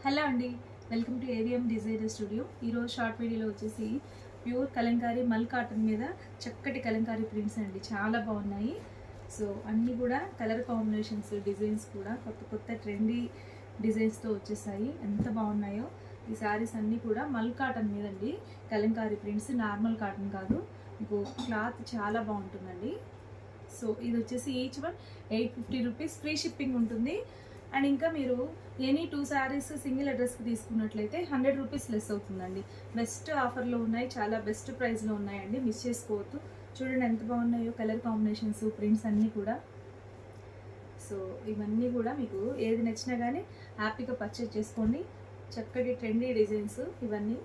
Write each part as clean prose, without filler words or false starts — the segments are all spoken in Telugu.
హలో అండి, welcome to AVM designer studio. ఈరోజు షార్ట్ వీడియోలో వచ్చేసి ప్యూర్ కలంకారీ మల్ కాటన్ మీద చక్కటి కలంకారీ ప్రింట్స్ అండి, చాలా బాగున్నాయి. సో అన్నీ కూడా కలర్ కాంబినేషన్స్, డిజైన్స్ కూడా కొత్త కొత్త ట్రెండీ డిజైన్స్తో వచ్చేసాయి. ఎంత బాగున్నాయో ఈ శారీస్ అన్నీ కూడా మల్ కాటన్ మీద అండి, కలంకారీ ప్రింట్స్, నార్మల్ కాటన్ కాదు. మీకు క్లాత్ చాలా బాగుంటుందండి. సో ఇది వచ్చేసి each one 850 rupees, free shipping ఉంటుంది. అండ్ ఇంకా మీరు ఎనీ 2 శారీస్ సింగిల్ అడ్రస్కి తీసుకున్నట్లయితే 100 రూపీస్ లెస్ అవుతుందండి. బెస్ట్ ఆఫర్లో ఉన్నాయి, చాలా బెస్ట్ ప్రైస్లో ఉన్నాయండి, మిస్ చేసుకోవద్దు. చూడండి ఎంత బాగున్నాయో కలర్ కాంబినేషన్స్, ప్రింట్స్ అన్నీ కూడా. సో ఇవన్నీ కూడా మీకు ఏది నచ్చినా కానీ హ్యాపీగా పర్చేజ్ చేసుకోండి. చక్కటి ట్రెండీ డిజైన్స్ ఇవన్నీ,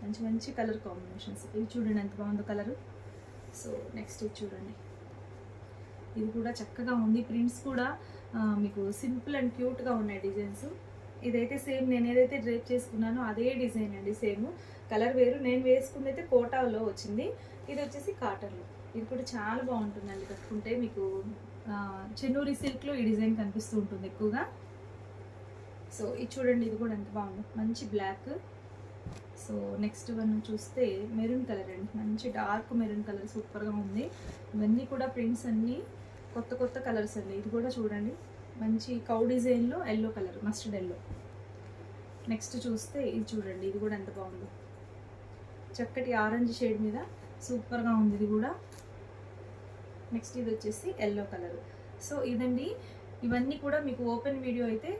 మంచి మంచి కలర్ కాంబినేషన్స్. ఇవి చూడండి ఎంత బాగుందో కలరు. సో నెక్స్ట్ ఇది చూడండి, ఇది కూడా చక్కగా ఉంది. ప్రింట్స్ కూడా మీకు సింపుల్ అండ్ క్యూట్గా ఉన్నాయి డిజైన్స్. ఇదైతే సేమ్ నేను ఏదైతే డ్రేప్ చేసుకున్నానో అదే డిజైన్ అండి, సేమ్. కలర్ వేరు, నేను వేసుకుంది అయితే కోటాలో వచ్చింది, ఇది వచ్చేసి కాటన్లో. ఇది కూడా చాలా బాగుంటుందండి కట్టుకుంటే. మీకు చెన్నూరి సిల్క్లో ఈ డిజైన్ కనిపిస్తూ ఉంటుంది ఎక్కువగా. సో ఇది చూడండి, ఇది కూడా ఎంత బాగుందో, మంచి బ్లాక్. సో నెక్స్ట్ వన్ చూస్తే మెరూన్ కలర్ అండి, మంచి డార్క్ మెరూన్ కలర్, సూపర్గా ఉంది. ఇవన్నీ కూడా ప్రింట్స్ అన్నీ కొత్త కొత్త కలర్స్ అండి. ఇది కూడా చూడండి, మంచి కౌ డిజైన్లో yellow colour, mustard yellow. Next చూస్తే ఇది చూడండి, ఇది కూడా ఎంత బాగుందో, చక్కటి ఆరెంజ్ షేడ్ మీద సూపర్గా ఉంది ఇది కూడా. నెక్స్ట్ ఇది వచ్చేసి ఎల్లో కలర్. సో ఇదండి, ఇవన్నీ కూడా మీకు ఓపెన్ వీడియో అయితే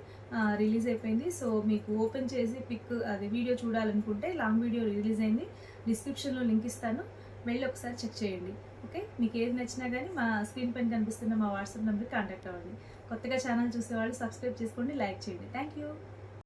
రిలీజ్ అయిపోయింది. సో మీకు ఓపెన్ చేసి పిక్ అది వీడియో చూడాలనుకుంటే లాంగ్ వీడియో రిలీజ్ అయింది, డిస్క్రిప్షన్లో లింక్ ఇస్తాను, వెళ్ళి ఒకసారి చెక్ చేయండి. ఓకే, మీకు ఏది నచ్చినా కానీ మా స్క్రీన్ పైన కనిపిస్తున్న మా వాట్సాప్ నెంబర్కి కాంటాక్ట్ అవ్వండి. కొత్తగా ఛానల్ చూసేవాళ్ళు సబ్స్క్రైబ్ చేసుకోండి, లైక్ చేయండి. Thank you.